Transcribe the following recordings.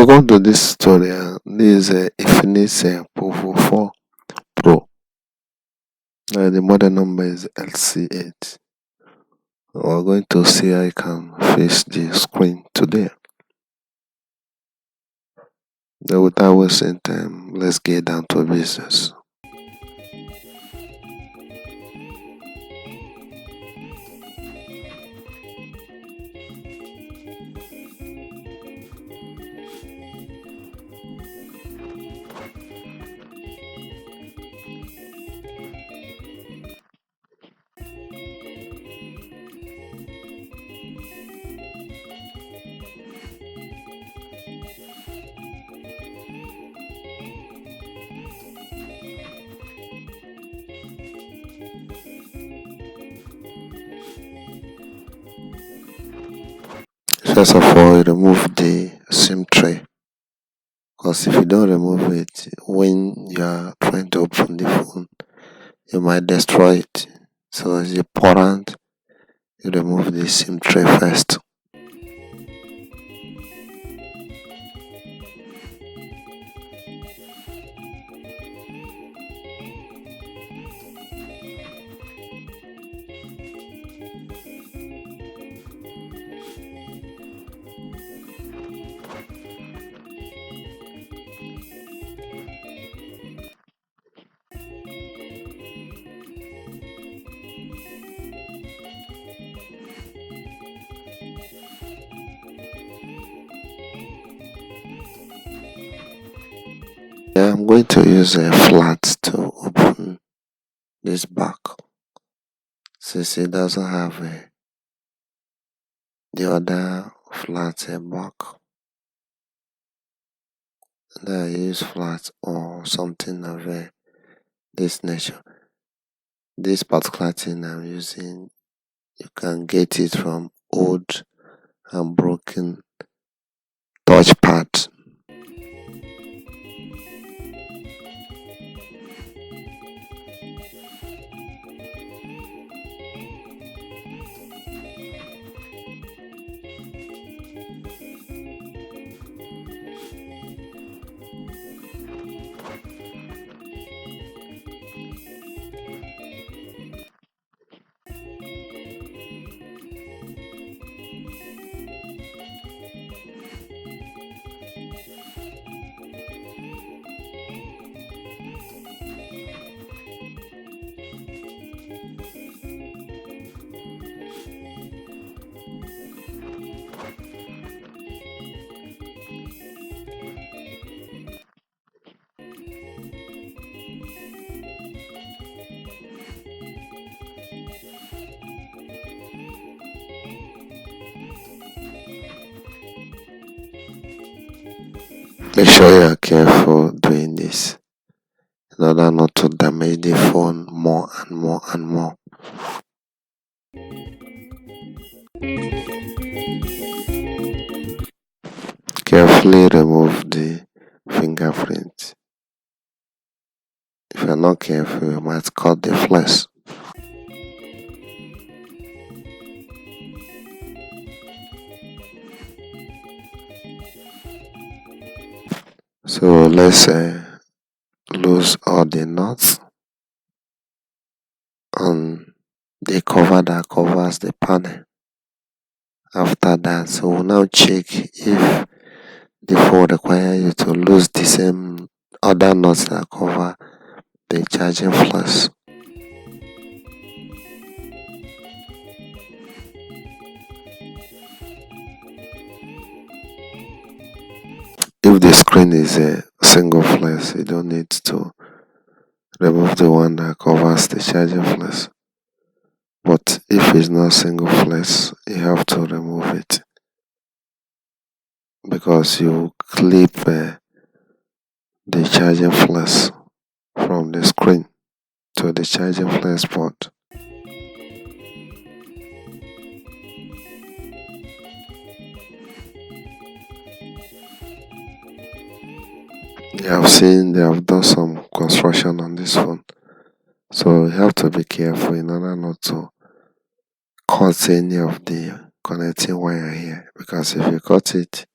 Welcome to this tutorial. This is Infinix Povo 4 Pro. The model number is LC8. We're going to see how you can face the screen today. Then without wasting time, let's get down to business. First of all, you remove the SIM tray, because if you don't remove it when you are trying to open the phone, you might destroy it. So it's important you remove the SIM tray first. I'm going to use a flat to open this back, since it doesn't have the other flat back. Then I use flat or something of this nature. This particular thing I'm using, you can get it from old and broken touchpad. Make sure you are careful doing this in order not to damage the phone more and more and more. Carefully remove the fingerprint. If you are not careful, you might cut the flesh. So let's lose all the nuts on the cover that covers the panel. After that, so we'll now check if the phone requires you to lose the same other nuts that cover the charging flash. If the screen is a single flash, you don't need to remove the one that covers the charging flash. But if it's not single flash, you have to remove it, because you clip the charging flash from the screen to the charging flash port. You have seen they have done some construction on this phone, so you have to be careful in order not to cut any of the connecting wire here, because if you cut it,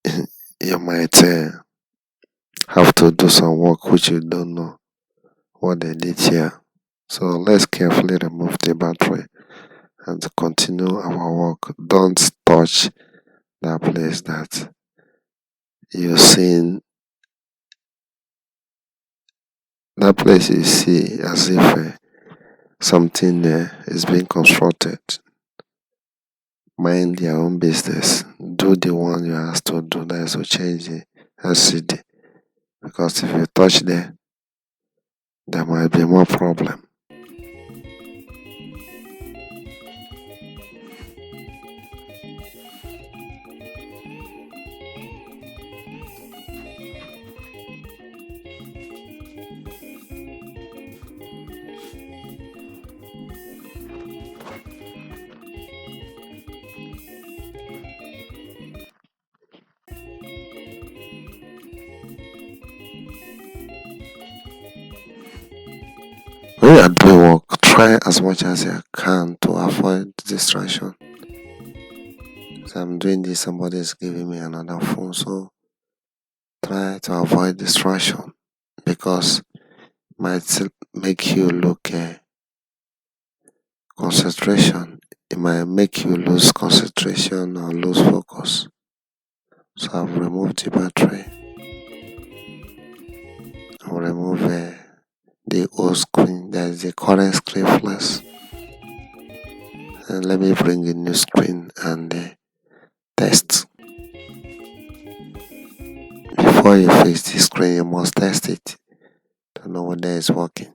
you might have to do some work which you don't know what they did here. So let's carefully remove the battery and continue our work. Don't touch that place that you seen, that place you see as if something is being constructed. Mind your own business. Do the one you asked to do, that is to change the LCD. Because if you touch there might be more problem. When you are doing work, try as much as you can to avoid distraction. So I'm doing this, somebody is giving me another phone, so try to avoid distraction because it might make you look concentration. It might make you lose concentration or lose focus. So I've removed the battery. I'll remove the old screen, that is the current screen flash. And let me bring a new screen and test. Before you fix the screen, you must test it to know whether it's working.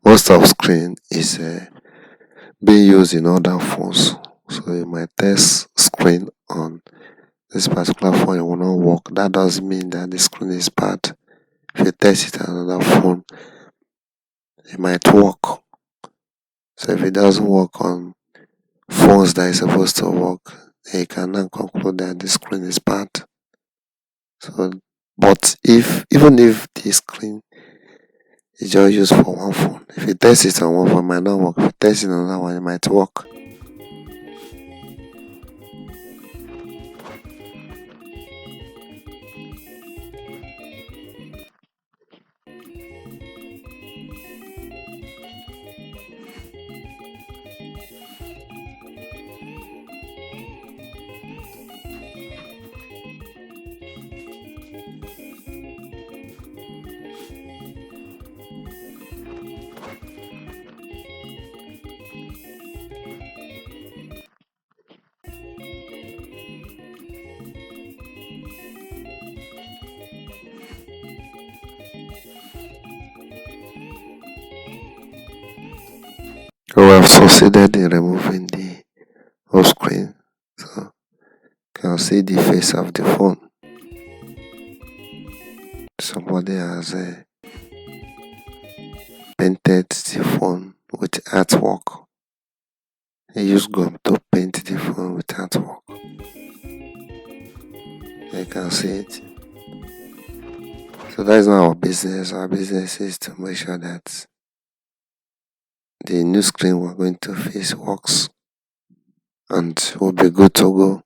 Most of screen is being used in other phones, so you might test screen on this particular phone, it will not work. That doesn't mean that the screen is bad. If you test it on another phone, it might work. So if it doesn't work on phones that is supposed to work, then you can now conclude that the screen is bad. So, but even if the screen is just used for one phone, if you test it on one phone, it might not work. If you test it on another one, it might work. We have succeeded in removing the whole screen, so you can see the face of the phone. Somebody has painted the phone with artwork. He used gum to paint the phone with artwork. You can see it. So that is not our business. Our business is to make sure that the new screen we're going to fix works and will be good to go.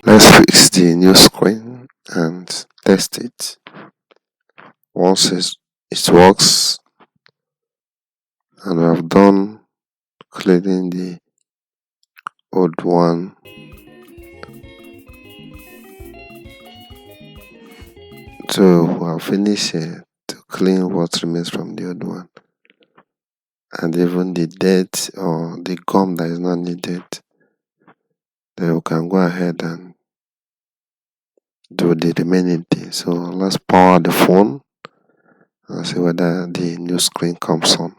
Let's fix the new screen and test it. Once it works and we have done cleaning the old one, so we have finished to clean what remains from the old one, and even the dirt or the gum that is not needed, then we can go ahead and do the remaining thing. So let's power the phone and see whether the new screen comes on.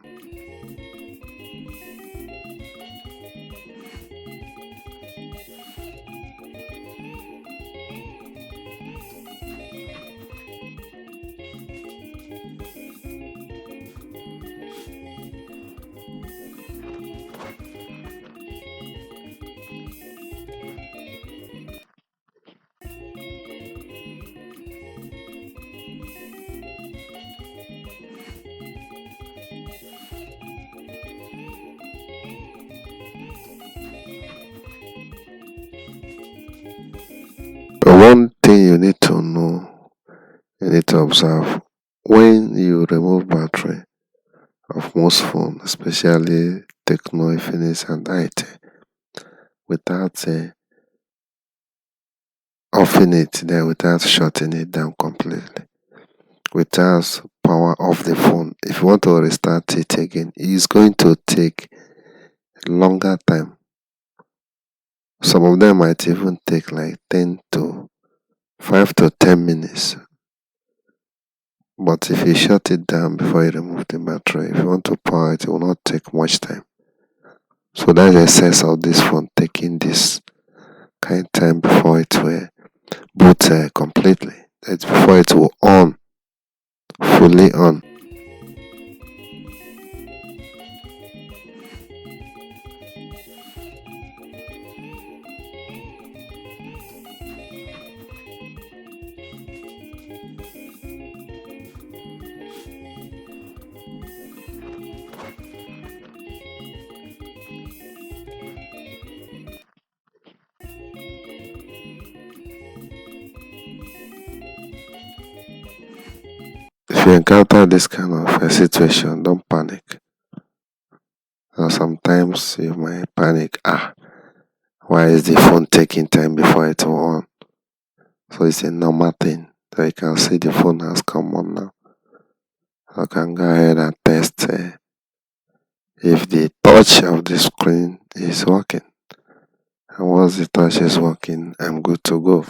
But one thing you need to know, you need to observe, when you remove battery of most phones, especially Tecno, Infinix and IT, without offing it, then without shutting it down completely, without power off the phone, if you want to restart it again, it's going to take longer time. Some of them might even take like 10 to 5 to 10 minutes. But if you shut it down before you remove the battery, if you want to power it, it will not take much time. So that's the sense of this phone taking this kind of time before it will boot completely. That's before it will on, fully on. If you encounter this kind of situation, don't panic. Sometimes you might panic, why is the phone taking time before it will on? So it's a normal thing. So you can see the phone has come on now. I can go ahead and test if the touch of the screen is working. And once the touch is working, I'm good to go.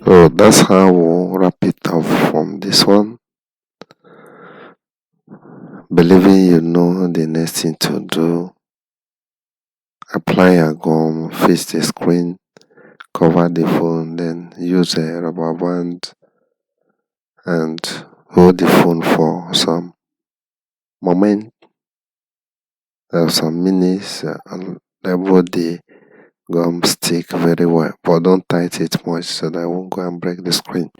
So that's how we'll wrap it up from this one. Believing you know the next thing to do, apply a gum, fix the screen, cover the phone, then use a rubber band and hold the phone for some moment, some minutes, and label the gum stick very well, but don't tight it much so that I won't go and break the screen.